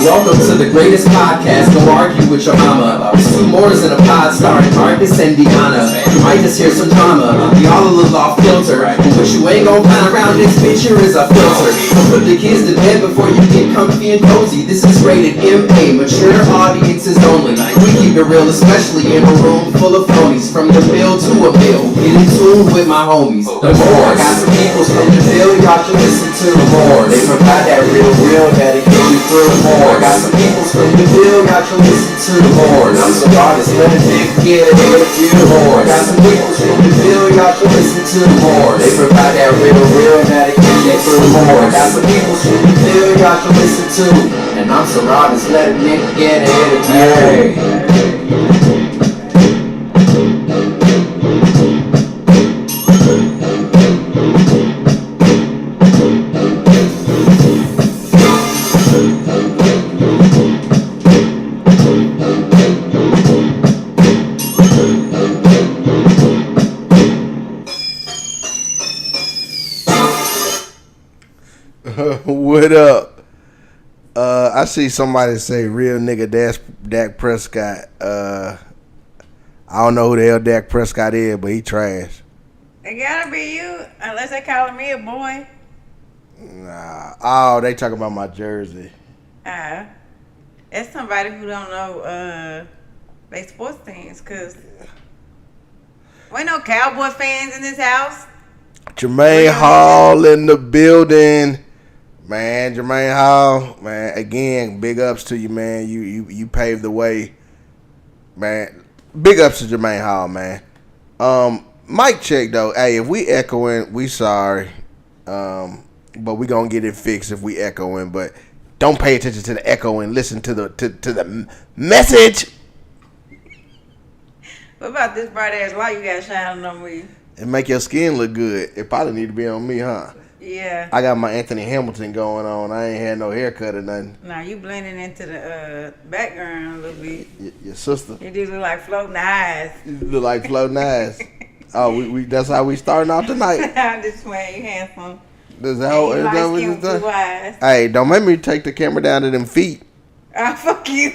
Welcome to the greatest podcast. Go argue with your mama. There's two mores in a pod starring Marcus and Deanna. You might just hear some drama. We all a little off kilter. But what you ain't gon' find around this bitch here is a filter. So put the kids to bed before you get comfy and cozy. This is rated MA, mature audiences only. We keep it real, especially in a room full of phonies. From the bill to a bill. Get in tune with my homies. The more I got some people from the bill, y'all should listen to the more. They provide that real that'll get you through more. I got some people from the bill, y'all should listen to the more. I'm so honest, let a nigga get ahead of you more. I got some people from the bill, y'all should listen to the more. They provide that real that'll get you through more. I got some people from the bill, y'all should listen to. And I'm so honest, let a nigga get ahead of you. What up? I see somebody say real nigga Dak Prescott. I don't know who the hell Dak Prescott is, but he trash. It gotta be you, unless they calling me a boy. Nah. Oh, they talking about my jersey. It's somebody who don't know they sports teams, cause we ain't no Cowboy fans in this house. Jermaine Hall in the building. Man, Jermaine Hall, man, again, big ups to you, man. You paved the way. Man, big ups to Jermaine Hall, man. Mic check though. Hey, if we echoing, we sorry. But we gonna get it fixed if we echoing, but don't pay attention to the echoing. Listen to the message. What about this bright ass light you got shining on me? It make your skin look good. It probably need to be on me, huh? Yeah. I got my Anthony Hamilton going on. I ain't had no haircut or nothing. Nah, you blending into the background a little bit. Your sister. You do look like floating eyes. You look like floating eyes. Oh, we that's how we starting out tonight. I'm just playing. You handsome. Is that what you blue eyes. Hey, don't make me take the camera down to them feet. Oh, fuck you.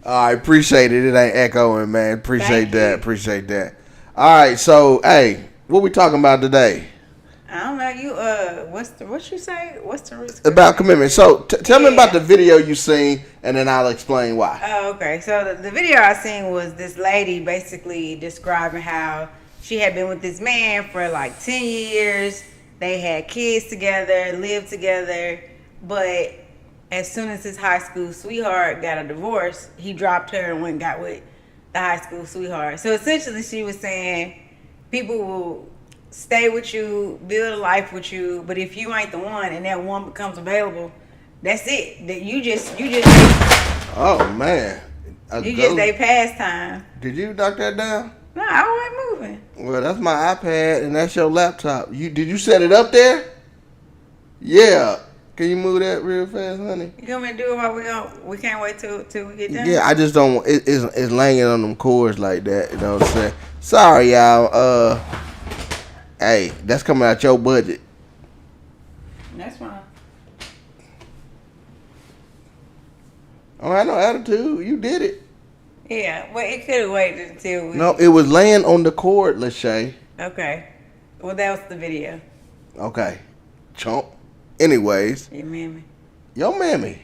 I appreciate it. It ain't echoing, man. Appreciate that. All right, so hey, what we talking about today? I don't know. You what you say? What's the risk? About commitment. So tell me about the video you seen, and then I'll explain why. Oh, okay. So the video I seen was this lady basically describing how she had been with this man for like 10 years. They had kids together, lived together, but as soon as his high school sweetheart got a divorce, he dropped her and went and got with the high school sweetheart. So essentially she was saying people will stay with you, build a life with you, but if you ain't the one and that one becomes available, that's it. That you just Oh man. They pastime. Did you knock that down? No, I wasn't moving. Well, that's my iPad and that's your laptop. Did you set it up there? Yeah. Can you move that real fast, honey? You want me to do it while we can't wait till we get done? Yeah, I just don't. It's laying on them cords like that. You know what I'm saying? Sorry, y'all. Hey, that's coming out your budget. That's fine. Oh, I know attitude. You did it. Yeah, but it could have waited until we... No, it was laying on the cord, Lachey. Okay. Well, that was the video. Okay. Chump. Anyways. You mammy. Yo, mammy.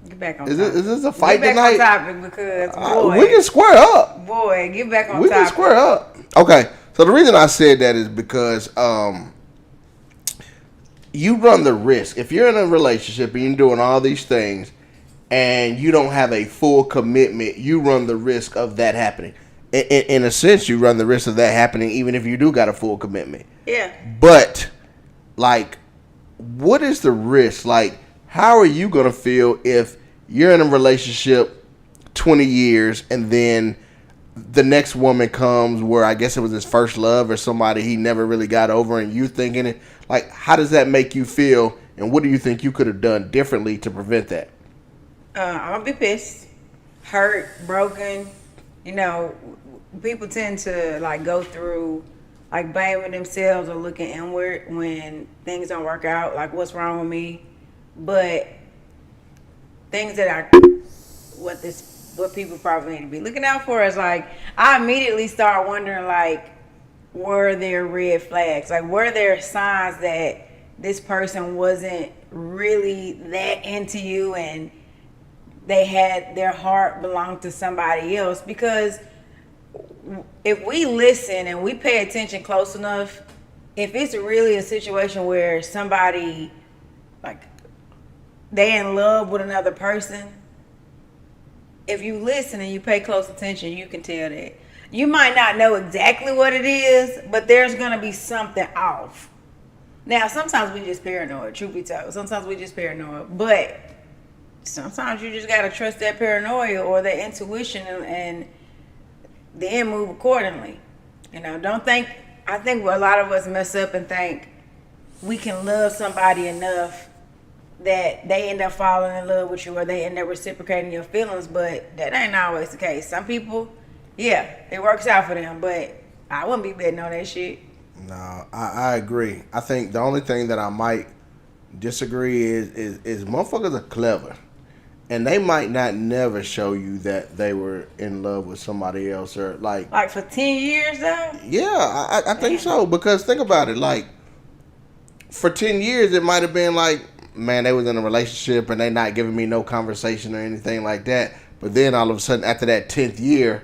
Get back on topic. Is this a fight tonight? tonight? Get back on topic because, boy. We can square up. Boy, get back on topic. We can square up. Okay. So the reason I said that is because you run the risk. If you're in a relationship and you're doing all these things and you don't have a full commitment, you run the risk of that happening. In a sense, you run the risk of that happening even if you do got a full commitment. Yeah. But, like, what is the risk? Like, how are you going to feel if you're in a relationship 20 years and then the next woman comes where I guess it was his first love or somebody he never really got over and you thinking it? Like, how does that make you feel? And what do you think you could have done differently to prevent that? I'm going to be pissed, hurt, broken. You know, people tend to, like, go through, like, blaming themselves or looking inward when things don't work out. Like, what's wrong with me? But things that are what people probably need to be looking out for is like, I immediately start wondering, like, were there red flags? Like, were there signs that this person wasn't really that into you and they had their heart belonged to somebody else? Because if we listen and we pay attention close enough, if it's really a situation where somebody, like, they in love with another person, if you listen and you pay close attention, you can tell that. You might not know exactly what it is, but there's going to be something off. Now, sometimes we just paranoid, truth be told. Sometimes we just paranoid. But sometimes you just got to trust that paranoia or that intuition and then move accordingly. You know, I think a lot of us mess up and think we can love somebody enough that they end up falling in love with you or they end up reciprocating your feelings, but that ain't always the case. Some people, yeah, it works out for them, but I wouldn't be betting on that shit. No, I agree. I think the only thing that I might disagree is motherfuckers are clever. And they might not never show you that they were in love with somebody else or like for 10 years though? Yeah, I think so. Because think about it, like for 10 years it might have been like, man, they was in a relationship and they not giving me no conversation or anything like that. But then all of a sudden after that 10th year,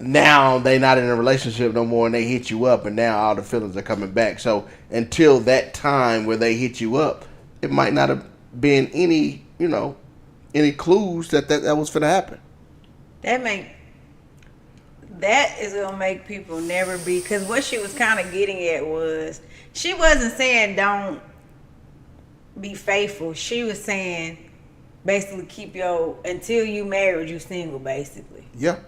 now they not in a relationship no more and they hit you up and now all the feelings are coming back. So until that time where they hit you up, it might not have been any, any clues that was finna happen. That is gonna make people never be, because what she was kind of getting at was, she wasn't saying don't be faithful. She was saying basically until you married, you single, basically. Yeah.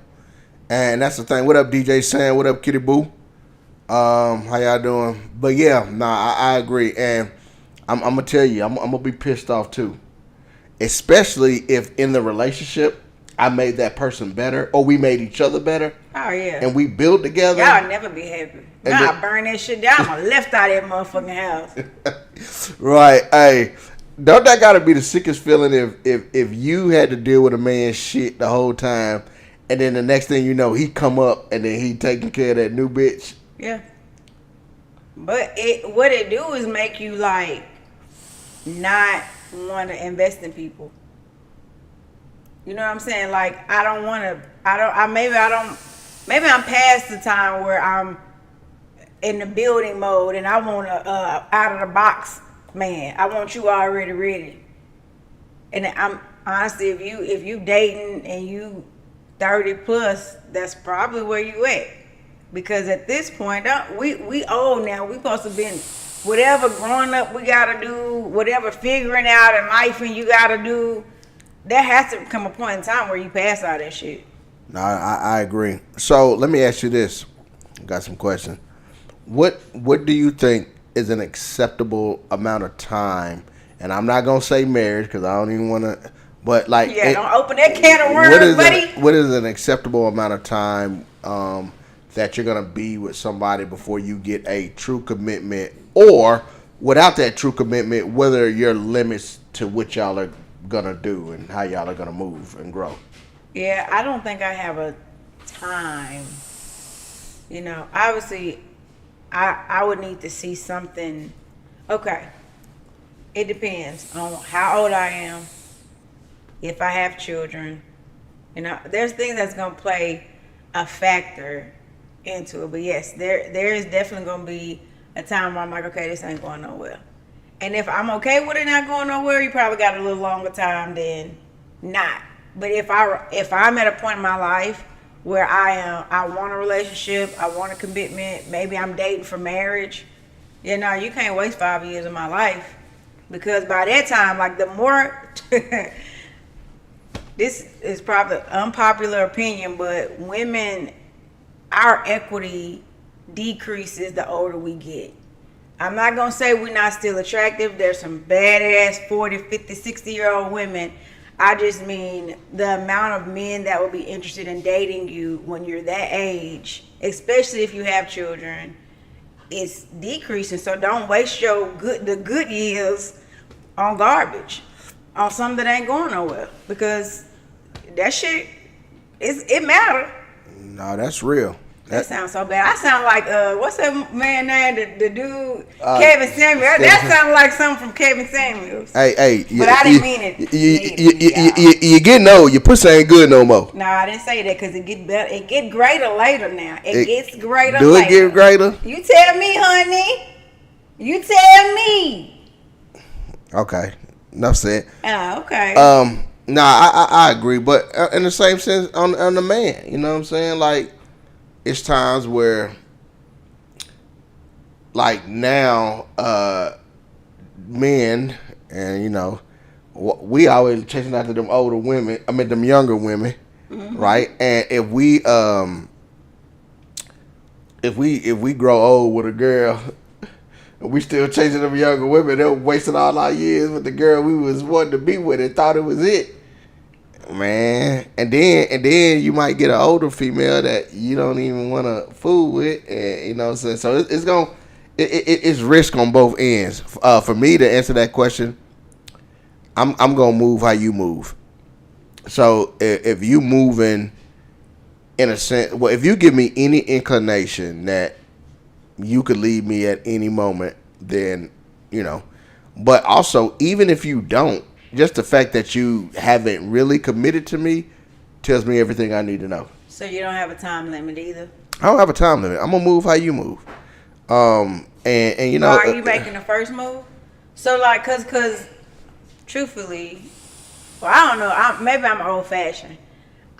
And that's the thing. What up, DJ Sam? What up, Kitty Boo? How y'all doing? But yeah, I agree. And I'm gonna tell you, I'm gonna be pissed off too. Especially if in the relationship I made that person better or we made each other better. Oh yeah. And we build together. Y'all never be happy. Y'all burn that shit down. I'm left out of that motherfucking house. Right. Hey, don't that gotta be the sickest feeling if you had to deal with a man's shit the whole time and then the next thing you know he come up and then he taking care of that new bitch? Yeah. But what it do is make you like not want to invest in people. You know what I'm saying? Like maybe I'm past the time where I'm in the building mode and I want a out of the box man. I want you already ready. And I'm honestly, if you dating and you 30 plus, that's probably where you at. Because at this point, we old now. We supposed to been whatever growing up we gotta do, whatever figuring out in life and you gotta do. There has to come a point in time where you pass all that shit. No, I agree. So let me ask you this. Got some questions. What do you think is an acceptable amount of time? And I'm not gonna say marriage because I don't even want to. But like, don't open that can of worms, buddy. What is an acceptable amount of time that you're gonna be with somebody before you get a true commitment, or without that true commitment, whether your limits to what y'all are gonna do and how y'all are gonna move and grow? Yeah, I don't think I have a time. Obviously, I would need to see something. Okay, it depends on how old I am. If I have children, there's things that's gonna play a factor into it. But yes, there is definitely gonna be a time where I'm like, okay, this ain't going nowhere. And if I'm okay with it not going nowhere, you probably got a little longer time than not. But if I'm at a point in my life where I want a relationship, I want a commitment, maybe I'm dating for marriage, you can't waste 5 years of my life, because by that time, like, the more this is probably unpopular opinion, but women, our equity decreases the older we get. I'm not going to say we're not still attractive. There's some badass 40, 50, 60-year-old women. I just mean the amount of men that will be interested in dating you when you're that age, especially if you have children, is decreasing. So don't waste the good years on garbage, on something that ain't going nowhere, because that shit it matter. No, that's real. That sounds so bad. I sound like what's that man name? The dude Kevin Samuels. That sounds like something from Kevin Samuels. Hey, but I didn't mean it. You getting old. Your pussy ain't good no more. No, I didn't say that because it get better. It get greater later now. It gets greater. Do later. it get greater? You tell me, honey. You tell me. Okay, enough said. Okay. Nah, I agree, but in the same sense on the man, you know what I'm saying? Like, it's times where, like now, men, and you know, we always chasing after them older women. I mean, them younger women, right? And if we grow old with a girl, and we still chasing them younger women, they're wasting all our years with the girl we was wanting to be with and thought it was it. Man, and then you might get an older female that you don't even want to fool with, and you know what I'm saying. So it's risk on both ends. For me to answer that question, I'm gonna move how you move. So if you moving in a sense, well, if you give me any inclination that you could leave me at any moment, then you know. But also, even if you don't. Just the fact that you haven't really committed to me tells me everything I need to know. So you don't have a time limit either? I don't have a time limit. I'm going to move how you move. And you know. Are you making the first move? So, like, because truthfully, well, I don't know. Maybe I'm old-fashioned.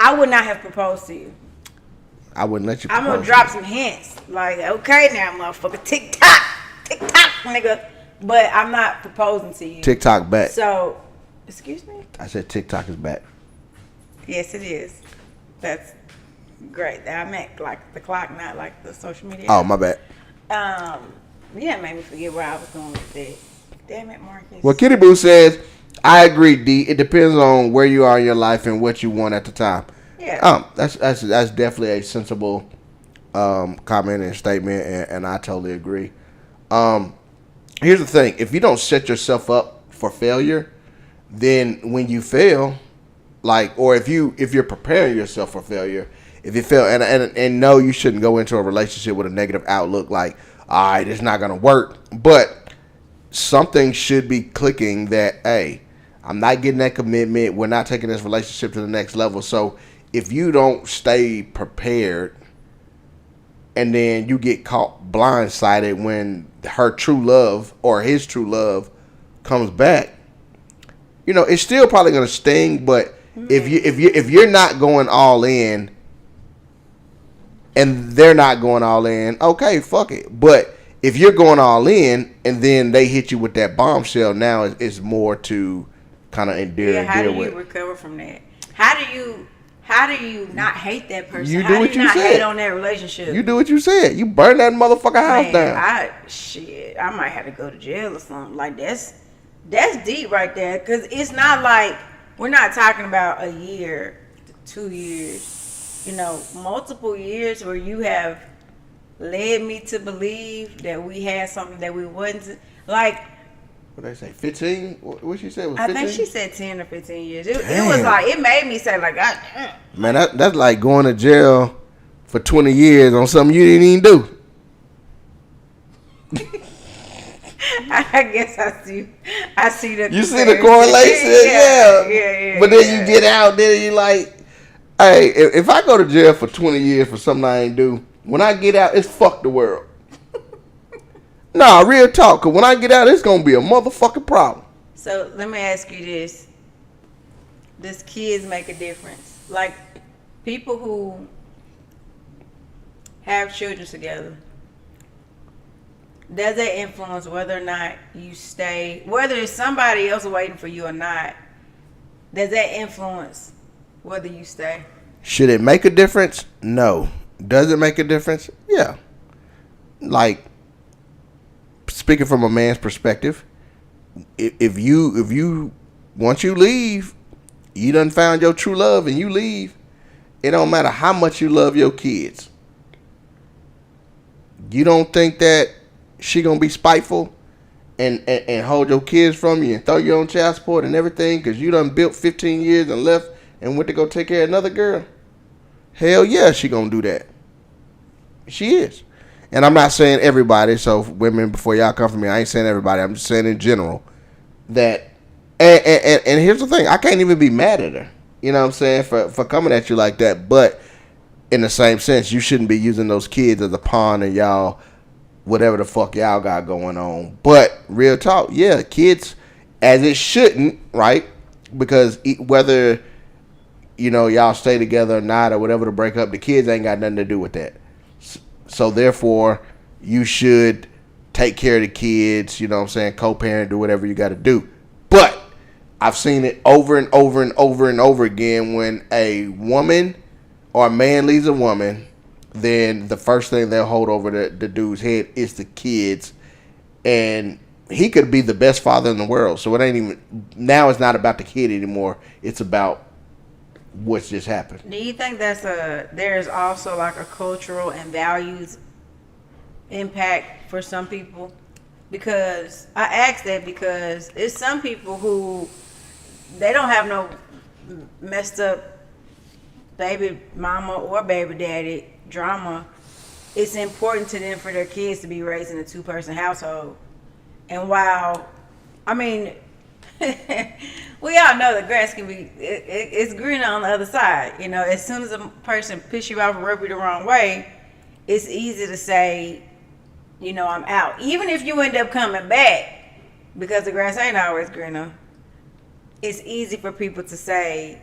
I would not have proposed to you. I wouldn't let you propose. I'm going to drop some hints. Like, okay now, motherfucker. Tick-tock. Tick-tock, nigga. But I'm not proposing to you. TikTok back. So... Excuse me? I said TikTok is back. Yes, it is. That's great. I meant like the clock, not like the social media. Oh, my bad. Yeah, it made me forget where I was going with that. Damn it, Marcus. Well, Kitty Boo says, I agree, D. It depends on where you are in your life and what you want at the time. Yeah. That's definitely a sensible comment and statement, and I totally agree. Here's the thing. If you don't set yourself up for failure, then when you fail, like, or if you're preparing yourself for failure, if you fail, and no, you shouldn't go into a relationship with a negative outlook, like, all right, it's not gonna work. But something should be clicking that, hey, I'm not getting that commitment. We're not taking this relationship to the next level. So if you don't stay prepared, and then you get caught blindsided when her true love or his true love comes back, you know, it's still probably gonna sting, but if you're not going all in and they're not going all in, okay, fuck it. But if you're going all in and then they hit you with that bombshell, now it's more to kind of endure and deal with. How do you recover from that? How do you not hate that person? You do How what do you you not said. hate on that relationship? You do what you said. You burn that motherfucker house down. I might have to go to jail or something. Like that's deep right there, because it's not like we're not talking about a year, 2 years, you know, multiple years where you have led me to believe that we had something that we wasn't. Like, what they say, 15? What she said was 15? I think she said 10 or 15 years. It was like, it made me say like, God damn. Man, that's like going to jail for 20 years on something you didn't even do. I guess I see the. You see the correlation, yeah. But then you get out, then you like, hey, if I go to jail for 20 years for something I ain't do, when I get out, it's fuck the world. Nah, real talk. Cause when I get out, it's gonna be a motherfucking problem. So let me ask you this: does kids make a difference? Like people who have children together. Does that influence whether or not you stay, whether it's somebody else waiting for you or not? Does that influence whether you stay? Should it make a difference? No. Does it make a difference? Yeah. Like, speaking from a man's perspective, if you once you leave, you done found your true love and you leave, it don't matter how much you love your kids. You don't think that she gonna be spiteful and hold your kids from you and throw you on child support and everything because you done built 15 years and left and went to go take care of another girl? Hell yeah, she gonna do that. She is. And I'm not saying everybody, so women, before y'all come for me, I ain't saying everybody. I'm just saying in general that, and here's the thing, I can't even be mad at her. You know what I'm saying, for coming at you like that. But in the same sense, you shouldn't be using those kids as a pawn in y'all, whatever the fuck y'all got going on. But real talk, yeah, kids, as it shouldn't, right? Because whether, you know, y'all stay together or not or whatever to break up, the kids ain't got nothing to do with that. So therefore, you should take care of the kids, you know what I'm saying, co-parent, do whatever you got to do. But I've seen it over and over and over and over again when a woman or a man leaves a woman, then the first thing they'll hold over the dude's head is the kids. And he could be the best father in the world. So it ain't even, now it's not about the kid anymore. It's about what's just happened. Do you think there's also like a cultural and values impact for some people? Because I ask that because it's some people who they don't have no messed up baby mama or baby daddy drama. It's important to them for their kids to be raised in a 2-person household. And while, I mean, we all know the grass can be, it's greener on the other side. You know, as soon as a person pisses you off and rub you the wrong way, it's easy to say, you know, I'm out. Even if you end up coming back, because the grass ain't always greener, it's easy for people to say,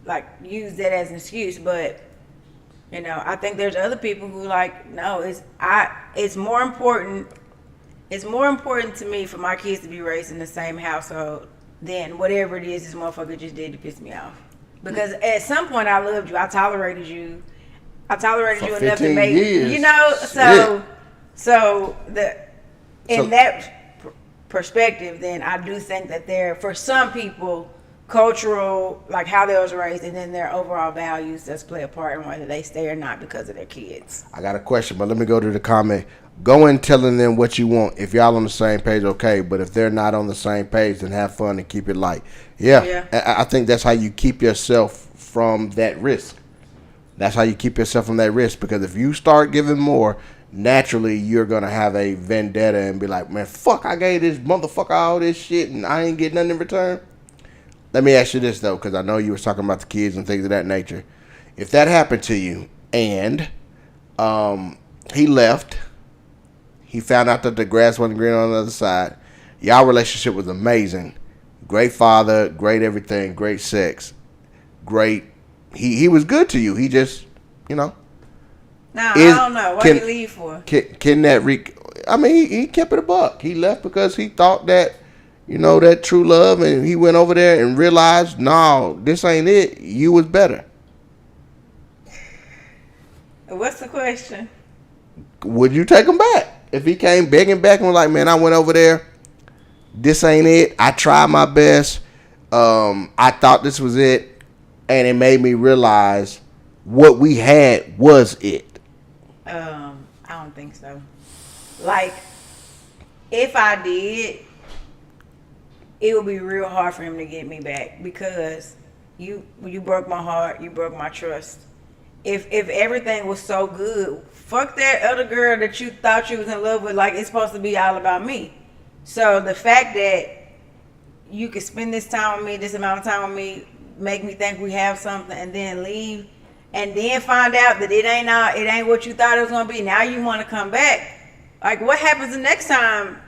like, use that as an excuse. But, you know, I think there's other people who like, no, it's more important to me for my kids to be raised in the same household than whatever it is this motherfucker just did to piss me off. Because at some point I loved you. I tolerated you. For you enough to make years. you know. So that perspective, then I do think that there, for some people, cultural, like how they was raised, and then their overall values does play a part in whether they stay or not because of their kids. I got a question, but let me go to the comment. Go in telling them what you want. If y'all on the same page, okay. But if they're not on the same page, then have fun and keep it light. Yeah. I think that's how you keep yourself from that risk. That's how you keep yourself from that risk. Because if you start giving more, naturally you're going to have a vendetta and be like, man, fuck, I gave this motherfucker all this shit and I ain't get nothing in return. Let me ask you this, though, because I know you were talking about the kids and things of that nature. If that happened to you and he left, he found out that the grass wasn't green on the other side, y'all relationship was amazing, great father, great everything, great sex, great, he was good to you, he just, you know. Nah, I don't know. What did he leave for? Can that I mean, he kept it a buck. He left because he thought that, you know, that true love, and he went over there and realized, no, this ain't it. You was better. What's the question? Would you take him back? If he came begging back and was like, man, I went over there, this ain't it. I tried my best. I thought this was it, and it made me realize what we had was it. I don't think so. Like, if I did, it would be real hard for him to get me back because you broke my heart, you broke my trust. If everything was so good, fuck that other girl that you thought you was in love with, like it's supposed to be all about me. So the fact that you could spend this time with me, this amount of time with me, make me think we have something, and then leave, and then find out that it ain't what you thought it was gonna be. Now you want to come back. Like, what happens the next time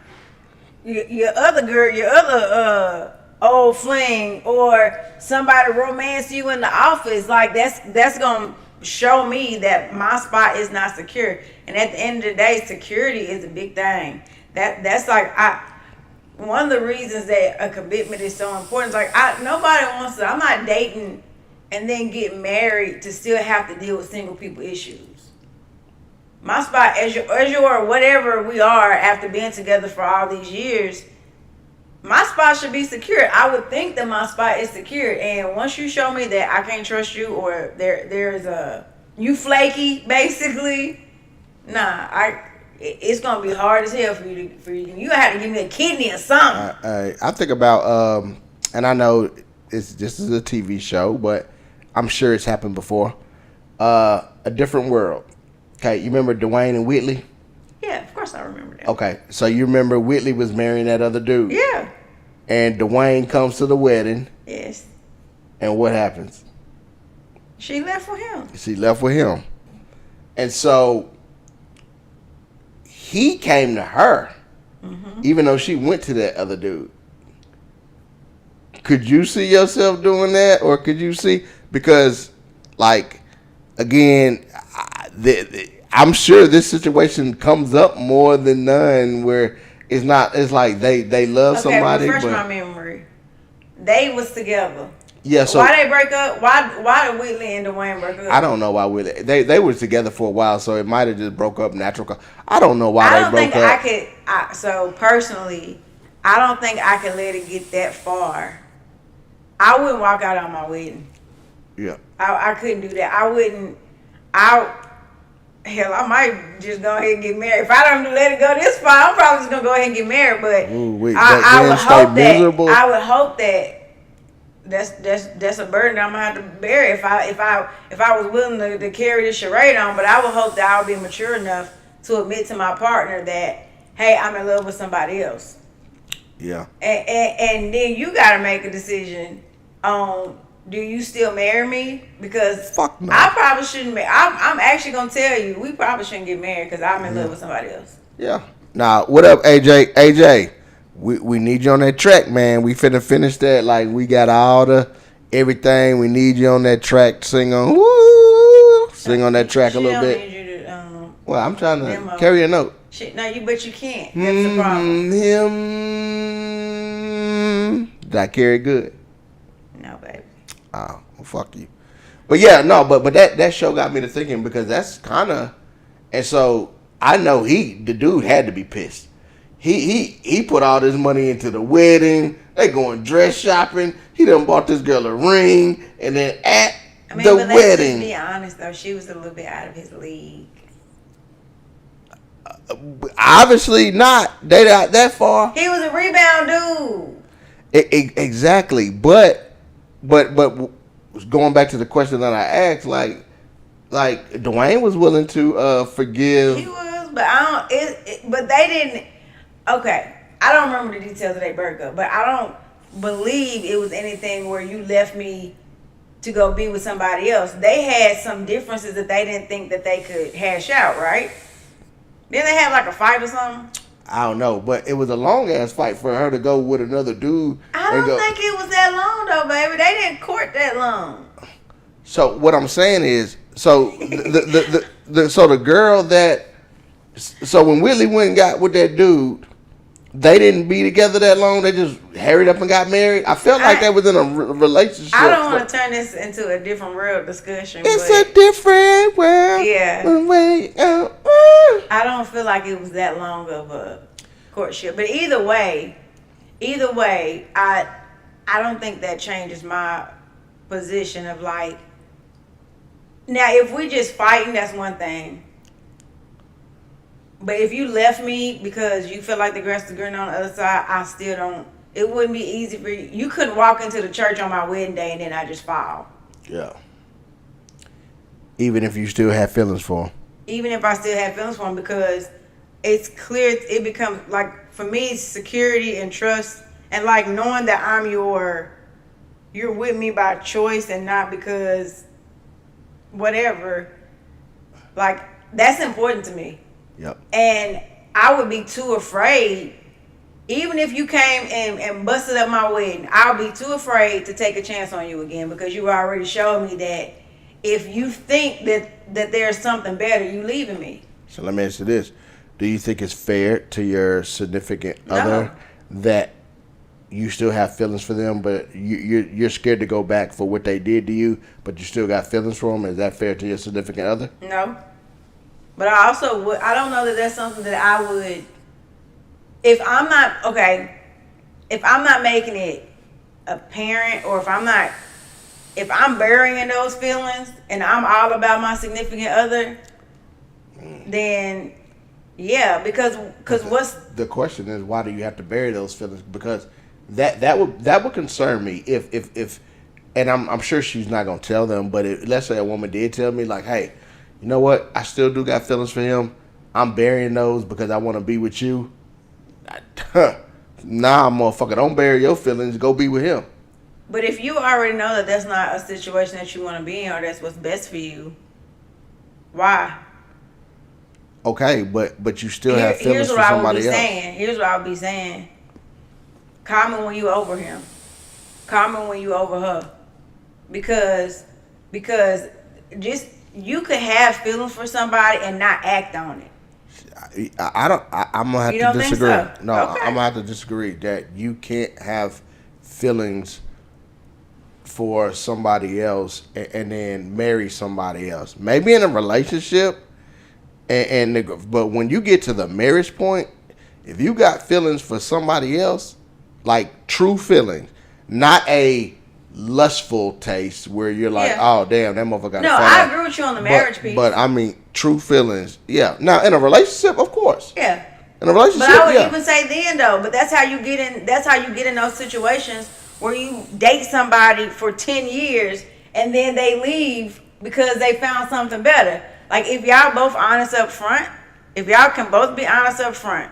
your other girl, your other old fling, or somebody romance you in the office? Like, that's gonna show me that my spot is not secure. And at the end of the day, security is a big thing. That's like one of the reasons that a commitment is so important. Is like, nobody wants to. I'm not dating and then get married to still have to deal with single people issues. My spot, as your whatever we are after being together for all these years, my spot should be secure. I would think that my spot is secure. And once you show me that I can't trust you, or there's you flaky, basically, nah, it's gonna be hard as hell for you. You have to give me a kidney or something. I think about and I know this is a TV show, but I'm sure it's happened before. A Different World. Okay, you remember Dwayne and Whitley? Yeah, of course I remember that. Okay, so you remember Whitley was marrying that other dude. Yeah. And Dwayne comes to the wedding. Yes. And what happens? She left with him. She left with him. And so he came to her, even though she went to that other dude. Could you see yourself doing that? Or could you see, because like, again, I'm sure this situation comes up more than none where it's like they love somebody. Refresh but my memory. They was together. Yeah, so why they break up? Why did Whitley and Dwayne break up? I don't know why Whitley. They were together for a while, so it might have just broke up natural. I don't know why they broke up. So personally, I don't think I could let it get that far. I wouldn't walk out on my wedding. Yeah. I couldn't do that. I wouldn't. Hell, I might just go ahead and get married. If I don't let it go this far, I'm probably just gonna go ahead and get married. But I would hope miserable. I would hope that that's a burden that I'm gonna have to bear if I was willing to carry this charade on. But I would hope that I'll be mature enough to admit to my partner that, hey, I'm in love with somebody else. Yeah. And then you gotta make a decision on, do you still marry me? Because fuck no. I probably shouldn't. I'm actually gonna tell you, we probably shouldn't get married because I'm in love with somebody else. Yeah. Now, what up, AJ? AJ, we need you on that track, man. We finna finish that. Like, we got all the everything. We need you on that track. Sing on that track a little bit. Need you to, well, I'm trying to carry a note. Shit, no, but you can't. That's the problem. Did I carry good? No, baby. Oh, well, fuck you. But yeah, no, but that show got me to thinking, because that's kind of, and so I know the dude had to be pissed. He put all this money into the wedding. They going dress shopping. He done bought this girl a ring, and then at the wedding. Let's just be honest though, she was a little bit out of his league. Obviously not. They not that far. He was a rebound dude. Exactly, but going back to the question that I asked, like Dwayne was willing to forgive. He was, but but they didn't. Okay, I don't remember the details of their breakup, but I don't believe it was anything where you left me to go be with somebody else. They had some differences that they didn't think that they could hash out, right? Didn't they have like a fight or something? I don't know, but it was a long ass fight for her to go with another dude. I don't think it was that long though, baby. They didn't court that long. So what I'm saying is, so the girl that, so when Whitley went and got with that dude, they didn't be together that long. They just hurried up and got married. I felt like they was in a relationship. I don't want to turn this into a different world discussion. It's a different world. Yeah. I don't feel like it was that long of a courtship. But either way, I don't think that changes my position of like, now if we just fighting, that's one thing. But if you left me because you feel like the grass is greener on the other side, I still don't. It wouldn't be easy for you. You couldn't walk into the church on my wedding day and then I just fall. Yeah. Even if you still have feelings for him. Even if I still have feelings for him, because it's clear, it becomes like, for me, security and trust, and like knowing that you're with me by choice and not because whatever. Like, that's important to me. Yep. And I would be too afraid, even if you came and busted up my wedding, I'll be too afraid to take a chance on you again, because you already showed me that if you think that there's something better, you leaving me. So let me ask you this. Do you think it's fair to your significant other that you still have feelings for them, but you're scared to go back for what they did to you, but you still got feelings for them? Is that fair to your significant other? No. But I also would, I don't know that that's something that I would, if I'm not making it apparent, or if I'm burying those feelings and I'm all about my significant other, then Yeah, because what's The question is, why do you have to bury those feelings? Because that would concern me if and I'm sure she's not gonna tell them, but let's say a woman did tell me like, hey, you know what, I still do got feelings for him. I'm burying those because I want to be with you. Nah, motherfucker, don't bury your feelings. Go be with him. but if you already know that that's not a situation that you want to be in or that's what's best for you, why? Okay, but you still have feelings Here's for what I would somebody be else. saying. Here's what I would be saying. Call me when you over him. Call me when you over her. Because just you could have feelings for somebody and not act on it. I don't. I'm gonna have You to don't think disagree. so? No, Okay. I'm gonna have to disagree that you can't have feelings for somebody else and then marry somebody else. Maybe in a relationship, but when you get to the marriage point, if you got feelings for somebody else, like true feelings, not a lustful taste where you're like, Yeah. oh damn, that motherfucker got a No, fat I ass. agree with you on the marriage piece. But I mean, true feelings, yeah. Now in a relationship, of course. Yeah. In a relationship, But I would yeah. even say then though, but that's how you get in. That's how you get in those situations where you date somebody for 10 years and then they leave because they found something better. Like if y'all both honest up front, if y'all can both be honest up front,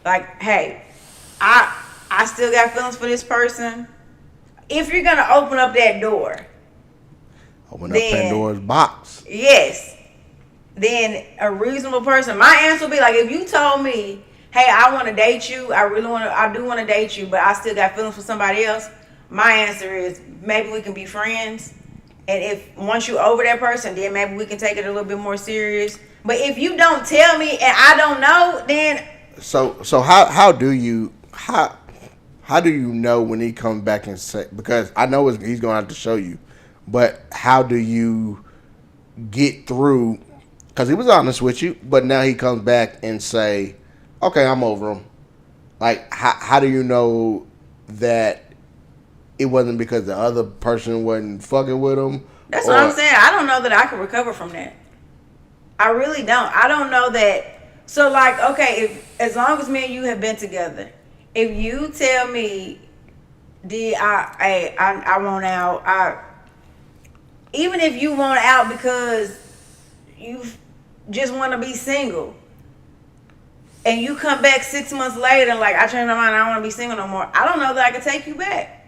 like, hey, I still got feelings for this person. If you're gonna open up that door, Open up then- Pandora's box. yes, then a reasonable person. My answer would be like, if you told me, hey, I want to date you, I do want to date you, but I still got feelings for somebody else. My answer is maybe we can be friends, and if once you over that person, then maybe we can take it a little bit more serious. But if you don't tell me and I don't know, then So how do you know when he comes back and say, because I know he's gonna have to show you, but how do you get through? Because he was honest with you, but now he comes back and say, okay, I'm over him. Like how do you know that it wasn't because the other person wasn't fucking with him? that's what I'm saying. I don't know that I can recover from that. I really don't. I don't know that. So like, okay, if as long as me and you have been together, if you tell me, I want out, even if you want out because you just want to be single, and you come back 6 months later and like, I changed my mind, I don't want to be single no more. I don't know that I can take you back.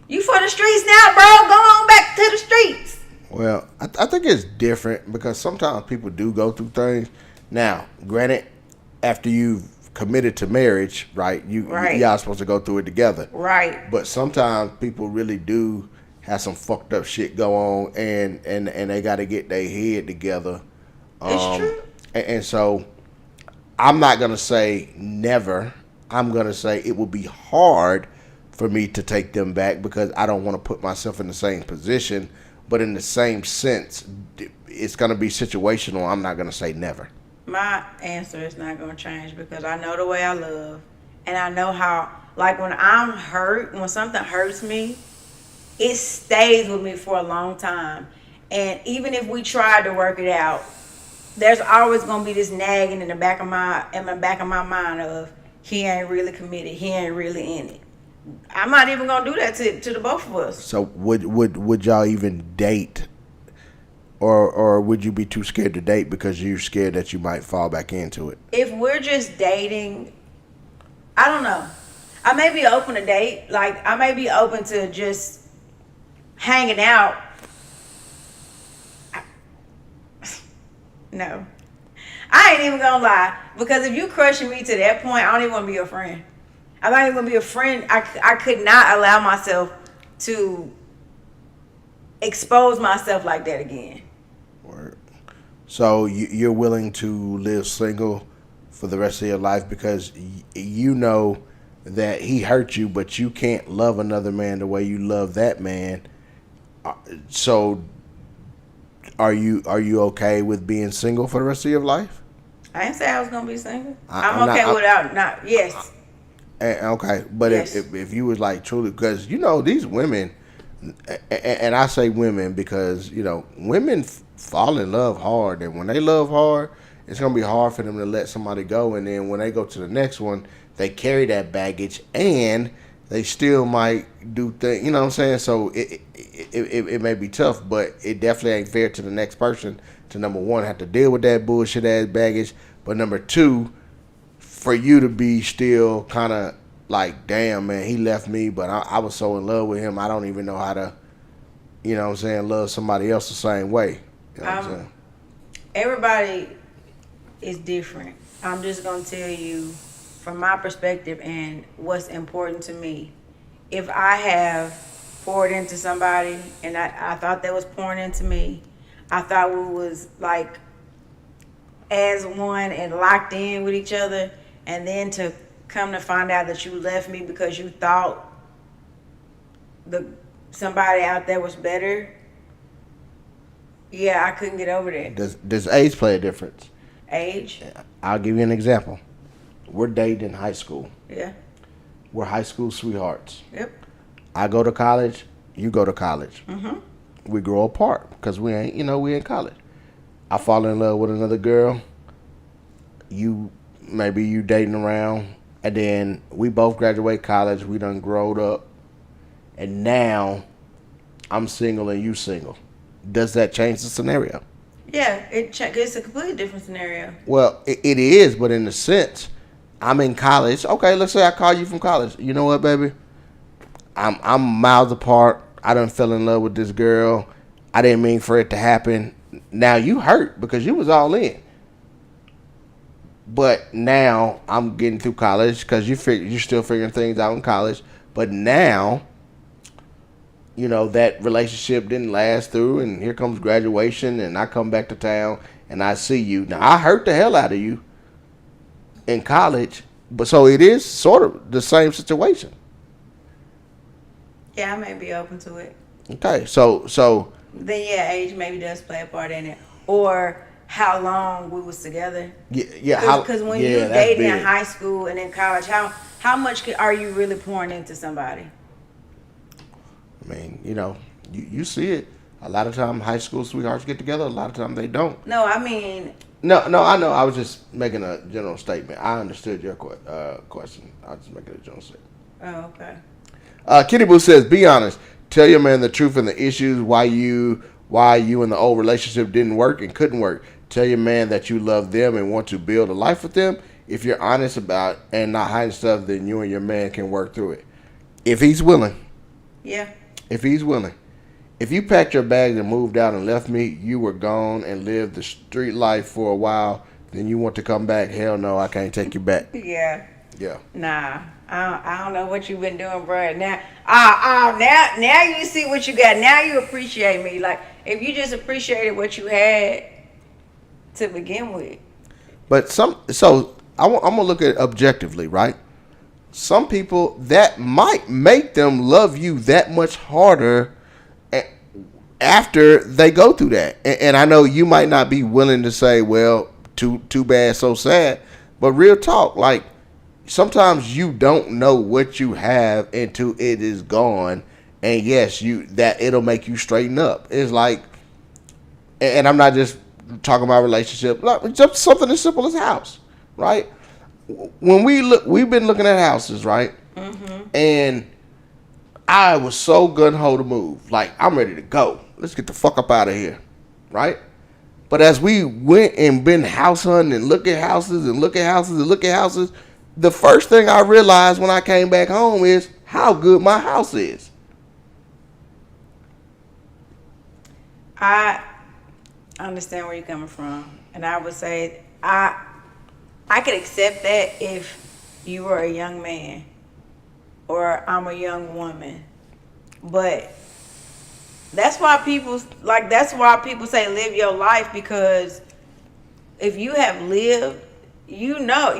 You for the streets now, bro. Go on back to the streets. Well, I think it's different because sometimes people do go through things. Now, granted, after you've committed to marriage, right? Right. Y'all supposed to go through it together. Right. But sometimes people really do have some fucked up shit go on, and they got to get their head together. It's true. And so, I'm not gonna say never. I'm gonna say it will be hard for me to take them back because I don't want to put myself in the same position. But in the same sense, it's gonna be situational. I'm not gonna say never. My answer is not going to change because I know the way I love. And I know how, like when I'm hurt, when something hurts me, it stays with me for a long time. And even if we tried to work it out, there's always going to be this nagging in the back of my mind of he ain't really committed. He ain't really in it. I'm not even going to do that to the both of us. So would y'all even date? Or would you be too scared to date because you're scared that you might fall back into it? If we're just dating, I don't know. I may be open to date. Like, I may be open to just hanging out. No. I ain't even gonna lie. Because if you crushing me to that point, I don't even want to be your friend. I'm not even gonna be a friend. I could not allow myself to expose myself like that again. Word. So you're willing to live single for the rest of your life because you know that he hurt you, but you can't love another man the way you love that man. So are you okay with being single for the rest of your life? I didn't say I was gonna be single. I'm I'm okay not- without not. Yes. Okay, but Yes. if you was like truly, because you know these women, and I say women because you know women fall in love hard, and when they love hard, it's gonna be hard for them to let somebody go, and then when they go to the next one, they carry that baggage, and they still might do things. You know what I'm saying? So it may be tough, but it definitely ain't fair to the next person to, number one, have to deal with that bullshit ass baggage, but number two, for you to be still kind of like, damn, man, he left me, but I was so in love with him, I don't even know how to, you know what I'm saying, love somebody else the same way. You know what I'm saying? Everybody is different. I'm just going to tell you from my perspective and what's important to me. If I have poured into somebody and I thought they was pouring into me, I thought we was like as one and locked in with each other, and then to come to find out that you left me because you thought somebody out there was better, yeah, I couldn't get over that. Does age play a difference? Age? I'll give you an example. We're dating in high school. Yeah. We're high school sweethearts. Yep. I go to college, you go to college. Mm-hmm. We grow apart because we ain't college. I fall in love with another girl. Maybe you dating around, and then we both graduate college. We done growed up, and now I'm single and you single. Does that change the scenario? Yeah, it's a completely different scenario. Well, it is, but in a sense, I'm in college. Okay, let's say I call you from college. You know what, baby? I'm miles apart. I done fell in love with this girl. I didn't mean for it to happen. Now you hurt because you was all in. But now I'm getting through college because you're still figuring things out in college. But now, you know, that relationship didn't last through, and here comes graduation, and I come back to town and I see you. Now I hurt the hell out of you in college, but so it is sort of the same situation. Yeah, I may be open to it. Okay, so Then yeah, age maybe does play a part in it, or how long we was together. yeah. Because when yeah, you're that's dating in big. high school and in college, how much are you really pouring into somebody? I mean, you know, you see it. A lot of times high school sweethearts get together. A lot of times they don't. No, I mean. No, I know. I was just making a general statement. I understood your question. I was just making a general statement. Oh, okay. Kitty Boo says, be honest. Tell your man the truth and the issues, why you and the old relationship didn't work and couldn't work. Tell your man that you love them and want to build a life with them. If you're honest about and not hiding stuff, then you and your man can work through it. If he's willing. Yeah. If he's willing. If you packed your bags and moved out and left me, you were gone and lived the street life for a while, then you want to come back, hell no, I can't take you back. Yeah. Yeah. Nah. I don't know what you've been doing, bro. Now you see what you got. Now you appreciate me. Like, if you just appreciated what you had to begin with. But so I'm gonna look at it objectively, right? Some people, that might make them love you that much harder after they go through that. And I know you might not be willing to say, well, too bad, so sad. But real talk, like, sometimes you don't know what you have until it is gone. And yes, it'll make you straighten up. It's like, and I'm not just talking about relationship, like, just something as simple as house, right? When we've been looking at houses, right? Mm-hmm. And I was so gun-ho to move. Like, I'm ready to go. Let's get the fuck up out of here, right? But as we went and been house hunting and look at houses and look at houses and look at houses, the first thing I realized when I came back home is how good my house is. I understand where you're coming from, and I would say I could accept that if you were a young man or I'm a young woman, but that's why people say live your life, because if you have lived, you know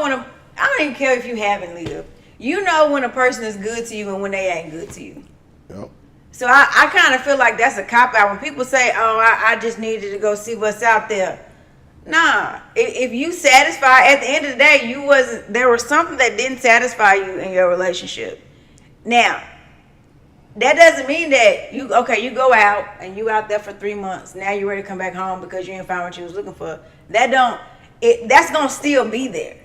when I don't even care if you haven't lived. You know when a person is good to you and when they ain't good to you. Yep. So I kind of feel like that's a cop-out. When people say, oh, I just needed to go see what's out there. Nah. If you satisfy, at the end of the day, there was something that didn't satisfy you in your relationship. Now, that doesn't mean that you go out and you out there for 3 months. Now you're ready to come back home because you didn't find what you was looking for. That's gonna still be there.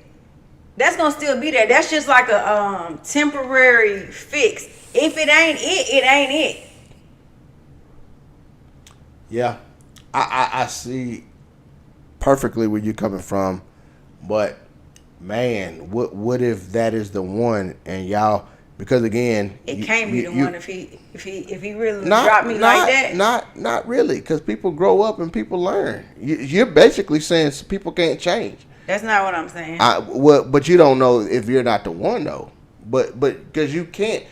That's gonna still be there. That's just like a temporary fix. If it ain't it, it ain't it. Yeah, I see perfectly where you're coming from, but man, what if that is the one and y'all? Because again, it can't be the one if he really dropped me like that. Not really, because people grow up and people learn. You're basically saying people can't change. That's not what I'm saying. But you don't know if you're not the one though. But because you can't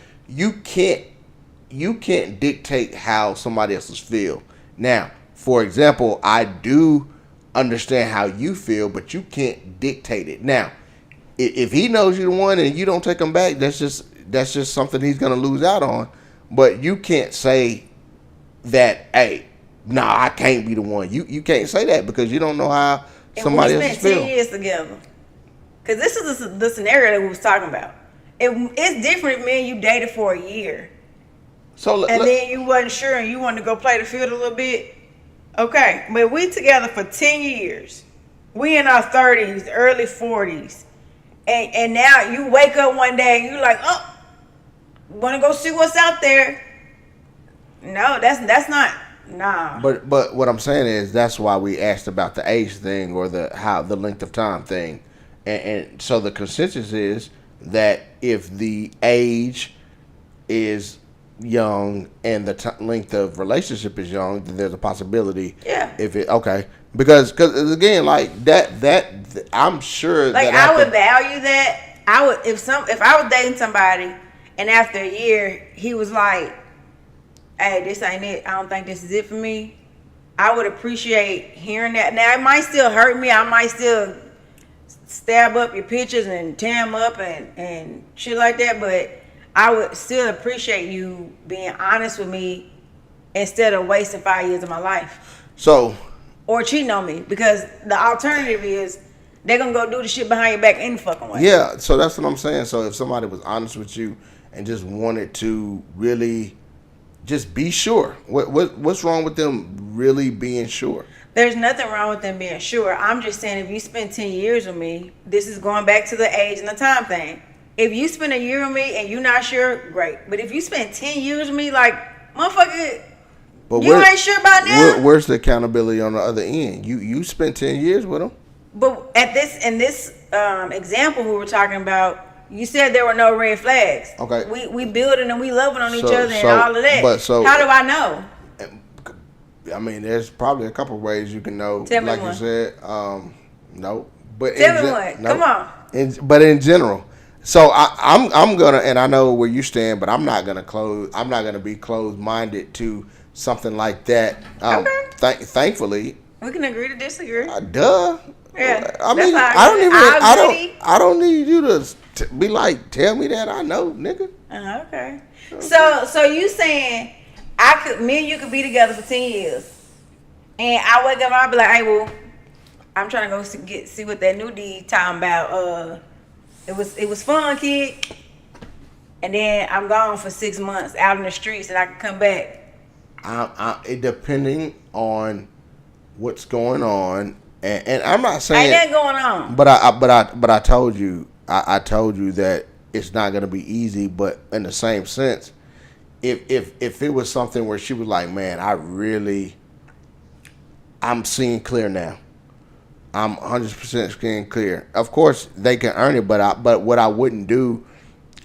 dictate how somebody else's feel. Now, for example, I do understand how you feel, but you can't dictate it. Now, if he knows you're the one and you don't take him back, that's just something he's gonna lose out on. But you can't say that, hey, nah, I can't be the one. You can't say that because you don't know how somebody else else feel. We spent 10 years together. Because this is the scenario that we was talking about. It's different if me and you dated for a year. Then you wasn't sure and you wanted to go play the field a little bit. Okay, but we together for 10 years. We in our 30s, early 40s. And now you wake up one day and you like, oh, want to go see what's out there. No, that's not, nah. But what I'm saying is that's why we asked about the age thing or the length of time thing. And so the consensus is that if the age is young and the length of relationship is young, then there's a possibility. Yeah. Because again, like that I'm sure like that I would value that. I would if I was dating somebody and after a year he was like, hey, this ain't it. I don't think this is it for me. I would appreciate hearing that. Now it might still hurt me. I might still stab up your pictures and tear them up and shit like that, but I would still appreciate you being honest with me instead of wasting 5 years of my life. Or cheating on me, because the alternative is they're going to go do the shit behind your back any fucking way. Yeah, so that's what I'm saying. So if somebody was honest with you and just wanted to really just be sure, what's wrong with them really being sure? There's nothing wrong with them being sure. I'm just saying if you spend 10 years with me, this is going back to the age and the time thing. If you spend a year with me and you're not sure, great. But if you spend 10 years with me, like, motherfucker, you ain't sure about that. Where's the accountability on the other end? You spent 10 years with them. But in this example we were talking about, you said there were no red flags. Okay. We building and we loving on each other and all of that. But how do I know? I mean, there's probably a couple of ways you can know. Tell me like one. you said, no. But tell me one. Come on. But in general. So I'm gonna, and I know where you stand, but I'm not gonna be closed-minded to something like that. Okay. Thankfully, we can agree to disagree. Duh. Yeah. I mean, I don't need you to be like, tell me that I know, nigga. Okay. So you saying me and you could be together for 10 years, and I wake up and I'll be like, hey, well, I'm trying to go see what that new D talking about. It was fun, kid. And then I'm gone for 6 months out in the streets, and I can come back. It depending on what's going on, and I'm not saying ain't that going on. But I told you that it's not gonna be easy. But in the same sense, if it was something where she was like, man, I'm seeing clear now. I'm 100% seeing clear. Of course, they can earn it, but what I wouldn't do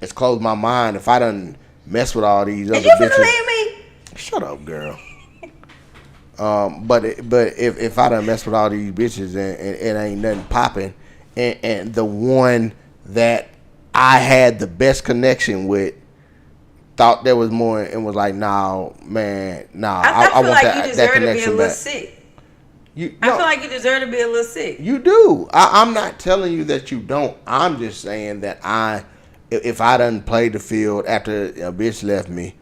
is close my mind if I done mess with all these other bitches. You finna leave me? Shut up, girl. But if I done mess with all these bitches and it ain't nothing popping, and the one that I had the best connection with thought there was more and was like, nah, man, nah, I want like that connection back. You deserve to be a little sick. I feel like you deserve to be a little sick. You do. I'm not telling you that you don't. I'm just saying that if I done played the field after a bitch left me,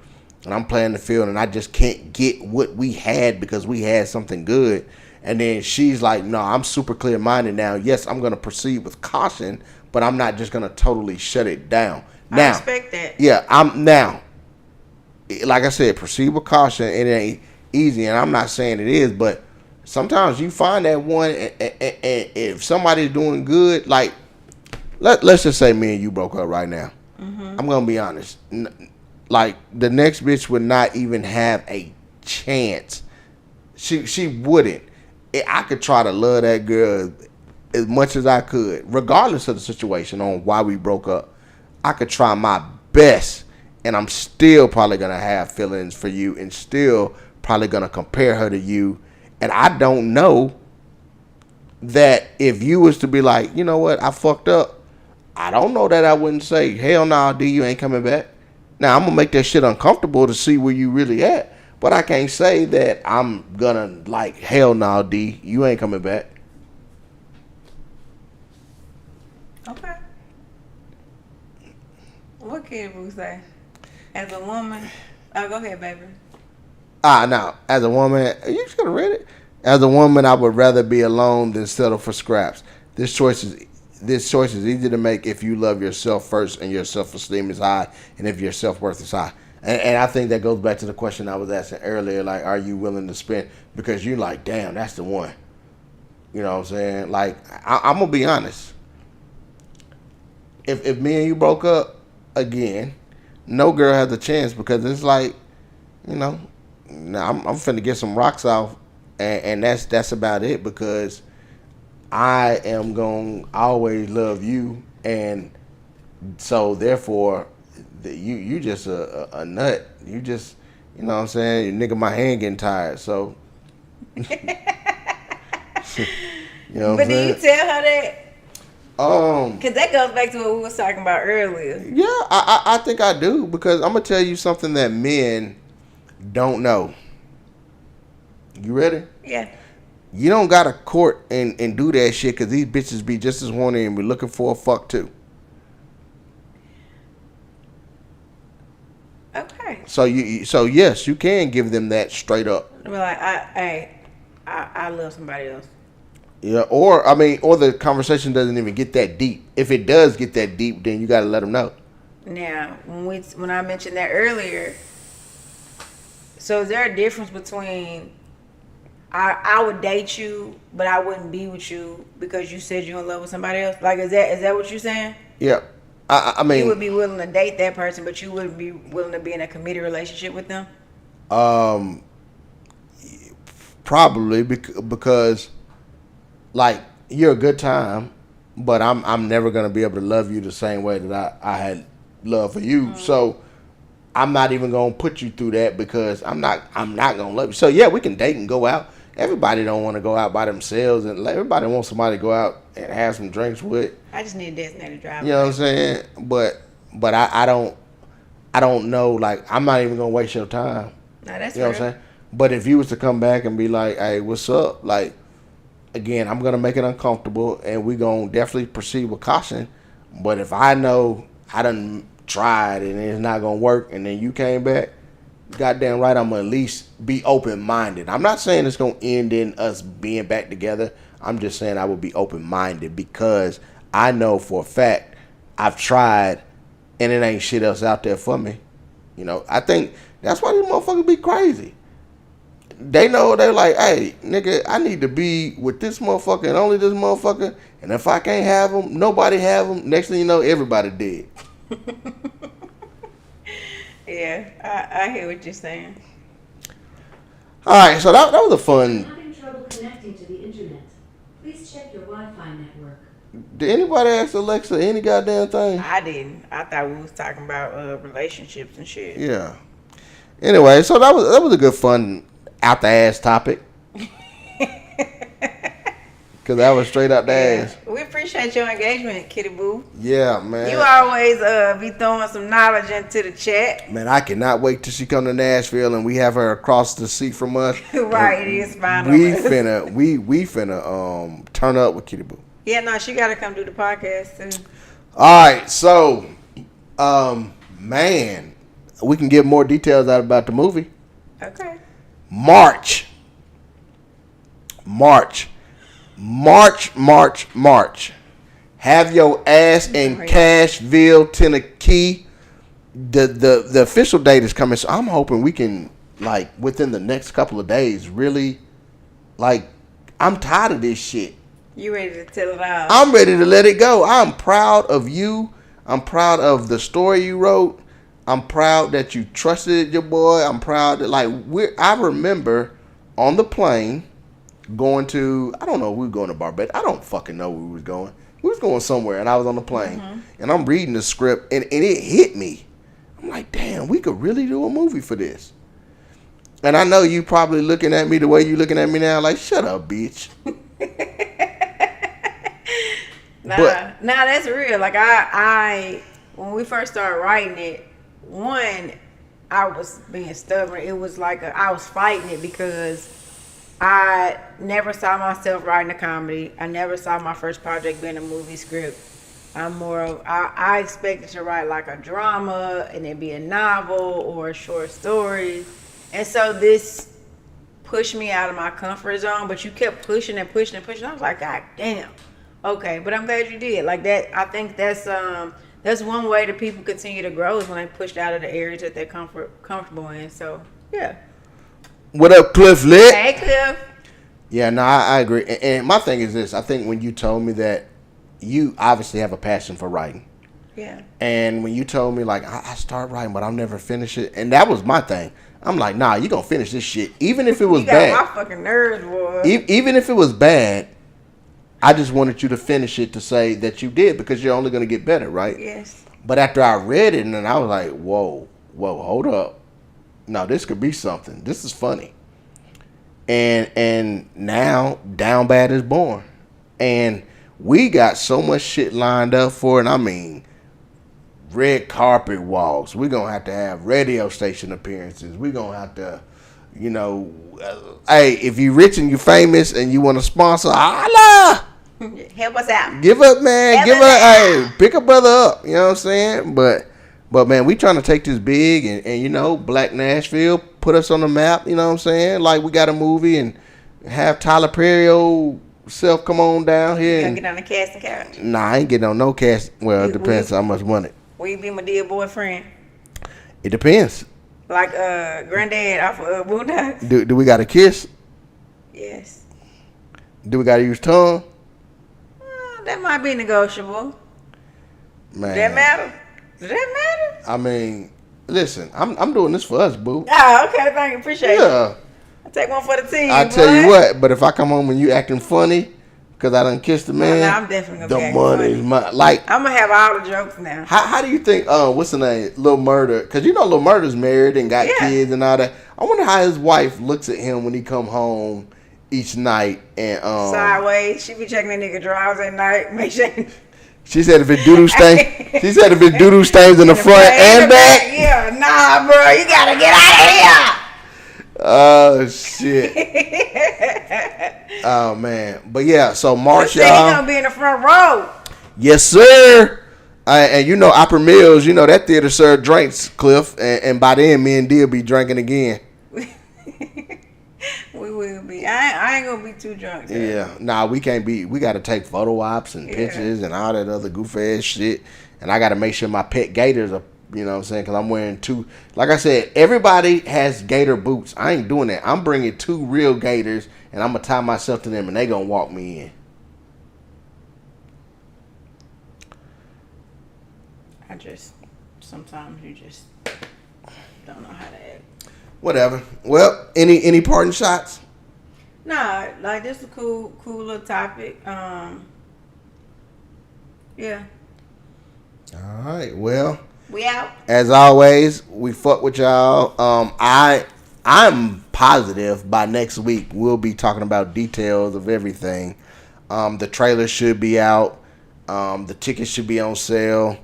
and I'm playing the field and I just can't get what we had because we had something good, and then she's like, no, I'm super clear-minded now. Yes, I'm going to proceed with caution, but I'm not just going to totally shut it down. Now, I respect that. Yeah, like I said, proceed with caution. It ain't easy, and I'm not saying it is, but sometimes you find that one, and if somebody's doing good, like let's just say me and you broke up right now. I'm gonna be honest. Like the next bitch would not even have a chance. She wouldn't. I could try to love that girl as much as I could, regardless of the situation on why we broke up. I could try my best, and I'm still probably gonna have feelings for you, and still probably gonna compare her to you. And I don't know that if you was to be like, you know what, I fucked up, I don't know that I wouldn't say, hell nah, D, you ain't coming back. Now, I'm going to make that shit uncomfortable to see where you really at. But I can't say that I'm going to like, hell nah, D, you ain't coming back. Okay. What Kid Boo say? As a woman, oh, go ahead, baby. No. As a woman, you should have read it. As a woman, I would rather be alone than settle for scraps. This choice is easy to make if you love yourself first and your self-esteem is high, and if your self-worth is high. And I think that goes back to the question I was asking earlier, like, are you willing to spend? Because you're like, damn, that's the one. You know what I'm saying? Like, I'm going to be honest. If me and you broke up again, no girl has a chance, because it's like, you know, I'm finna get some rocks off, and that's about it, because I am going to always love you, and so therefore you just a nut. You just, you know what I'm saying, nigga, my hand getting tired, so you know what But I'm do saying? you tell her that? Because that goes back to what we was talking about earlier. Yeah, I think I do, because I'm gonna tell you something that men don't know. You ready? Yeah. You don't gotta court and do that shit, because these bitches be just as horny and be looking for a fuck too. Okay. So yes, you can give them that straight up. Well, like, I love somebody else. Yeah, or the conversation doesn't even get that deep. If it does get that deep, then you gotta let them know. Now, when I mentioned that earlier, so is there a difference between I would date you, but I wouldn't be with you because you said you're in love with somebody else? Like, is that what you're saying? Yeah, I mean, you would be willing to date that person, but you wouldn't be willing to be in a committed relationship with them? Probably because, like, you're a good time, but I'm never gonna be able to love you the same way that I had love for you. So I'm not even gonna put you through that, because I'm not gonna love you. So yeah, we can date and go out. Everybody don't want to go out by themselves, and everybody wants somebody to go out and have some drinks with. I just need a designated driver. You know what I'm saying? But I don't know. Like, I'm not even gonna waste your time. No, that's You know real. what I'm saying? But if you was to come back and be like, hey, what's up? Like, again, I'm gonna make it uncomfortable, and we gonna definitely proceed with caution. But if I know I done tried and it's not gonna work, and then you came back, goddamn right, I'm gonna at least be open-minded. I'm not saying it's gonna end in us being back together. I'm just saying I would be open-minded, because I know for a fact I've tried and it ain't shit else out there for me. You know, I think that's why these motherfuckers be crazy. They know, they're like, hey, nigga, I need to be with this motherfucker and only this motherfucker, and if I can't have them, nobody have them. Next thing you know, everybody dead. Yeah, I hear what you're saying. All right, so that was a fun. I'm having trouble connecting to the internet. Please check your Wi-Fi network. Did anybody ask Alexa any goddamn thing? I didn't. I thought we was talking about relationships and shit. Yeah. Anyway, so that was a good fun out the ass topic. Cause that was straight out the ass. We appreciate your engagement, Kitty Boo. Yeah, man. You always be throwing some knowledge into the chat. Man, I cannot wait till she come to Nashville and we have her across the sea from us. Right, it is fine. We finna turn up with Kitty Boo. Yeah, no, she gotta come do the podcast too. All right, so man, we can get more details out about the movie. Okay. March. Have your ass in Cashville, Tennessee. the official date is coming, so I'm hoping we can, like, within the next couple of days, really, like, I'm tired of this shit. You ready to tell it all? I'm ready to let it go. I'm proud of you. I'm proud of the story you wrote. I'm proud that you trusted your boy. I'm proud that, like, I remember on the plane going to, I don't know, we were going to Barbados. I don't fucking know where we was going. We was going somewhere, and I was on the plane, and I'm reading the script, and it hit me. I'm like, damn, we could really do a movie for this. And I know you probably looking at me the way you looking at me now, like, shut up, bitch. Nah, that's real. Like I when we first started writing it, one, I was being stubborn. It was like I was fighting it because I never saw myself writing a comedy. I never saw my first project being a movie script. I'm more of, I expected to write like a drama and it'd be a novel or a short story. And so this pushed me out of my comfort zone, but you kept pushing and pushing and pushing. I was like, God damn. Okay, but I'm glad you did. Like that, I think that's one way that people continue to grow is when they pushed out of the areas that they're comfortable in. So, yeah. What up, Cliff Lit? Hey, Cliff. Yeah, no, I agree. And my thing is this. I think when you told me that you obviously have a passion for writing. Yeah. And when you told me, like, I start writing, but I'll never finish it. And that was my thing. I'm like, nah, you going to finish this shit. Even if it was bad. You got my fucking nerves, boy. Even if it was bad, I just wanted you to finish it to say that you did because you're only going to get better, right? Yes. But after I read it, and then I was like, whoa, hold up. No, this could be something. This is funny. And now Down Bad is born. And we got so much shit lined up for it. I mean, red carpet walks. We're going to have radio station appearances. We're going to have to, you know, hey, if you rich and you famous and you want to sponsor, holla! Help us out. Give up, man. Hey, pick a brother up. You know what I'm saying? But man, we trying to take this big and you know, Black Nashville, put us on the map. You know what I'm saying? Like we got a movie and have Tyler Perry old self come on down here. You and gonna get on the casting couch? Nah, I ain't getting on no cast. Well, it depends how much money. Will you be my dear boyfriend? It depends. Like Granddad off of Boondocks? Do we got to kiss? Yes. Do we got to use tongue? That might be negotiable. Man. Does that matter? Does that matter? I mean, listen, I'm doing this for us, boo. Oh, okay. Thank you. Appreciate Yeah. it. I take one for the team. I tell you what, but if I come home and you acting funny because I done kissed the man, I'm definitely gonna be the acting money funny. is mine. Like, I'm gonna have all the jokes now. how do you think? What's the name? Lil Murder, because you know Lil Murder's married and got kids and all that. I wonder how his wife looks at him when he come home each night and Sideways, she be checking that nigga drawers at night. Make sure. She said if it doo-doo stains, she said if it doo-doo stains in the front and back. Yeah, nah, bro, you gotta get out of here. Oh shit. Oh man, but yeah. So March, He gonna be in the front row. Yes, sir. And you know, Opera Mills, you know that theater served drinks, Cliff, and by then me and D will be drinking again. We will be. I ain't gonna be too drunk. Though. Yeah, nah, we can't be. We got to take photo ops and pictures and all that other goofy ass shit. And I got to make sure my pet gators are, you know what I'm saying? Because I'm wearing two. Like I said, everybody has gator boots. I ain't doing that. I'm bringing 2 real gators and I'm going to tie myself to them and they going to walk me in. Sometimes you just don't know how to act. Whatever. Well, any parting shots? Nah, like this is a cool little topic. Yeah. All right. Well, we out. As always, we fuck with y'all. I'm positive by next week we'll be talking about details of everything. The trailer should be out. The tickets should be on sale.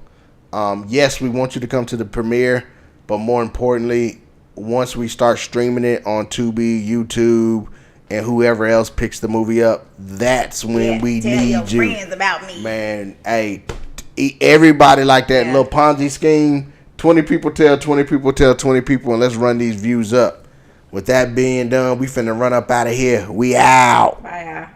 Yes, we want you to come to the premiere, but more importantly, once we start streaming it on Tubi, YouTube, and whoever else picks the movie up, that's when we tell need your you. friends about me. Man, hey, everybody like that little Ponzi scheme. 20 people tell 20 people tell 20 people, and let's run these views up. With that being done, we finna run up out of here. We out. Bye, y'all.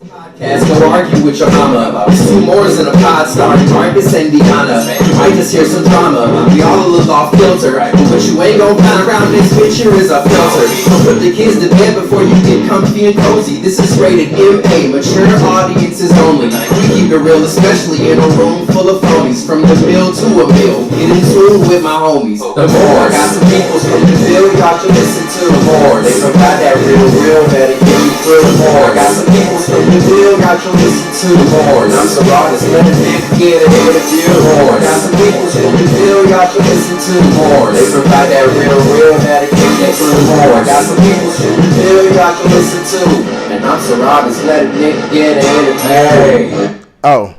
Podcast Ask go argue with your mama about two mores in a pod starring Marcus and Deanna. You might just hear some drama. We all a little off kilter. But what you ain't gon' find around this bitch here is a filter. So put the kids to bed before you get comfy and cozy. This is rated MA, mature audiences only. We keep it real, especially in a room full of phonies. From the mill to a mill, get in tune with my homies. The more got some peoples from the bill, y'all should listen to the more. They provide that real better get you through the more. Got some peoples from the bill, y'all should listen to the more. I'm so raw, just let a nigga get ahead of you more. Got some peoples from the bill, y'all should listen to the more. They provide that real better get you through the more. Got some peoples from the bill, y'all should listen to. And I'm so raw, just let a nigga get ahead of you. Oh,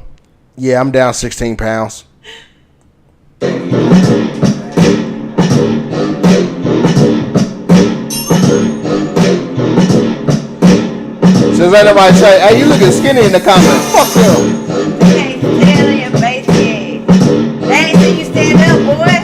yeah, I'm down 16 pounds. Since ain't nobody say, hey, you looking skinny in the comments. Fuck them. They can't tell your face yet. They ain't seen you stand up, boy.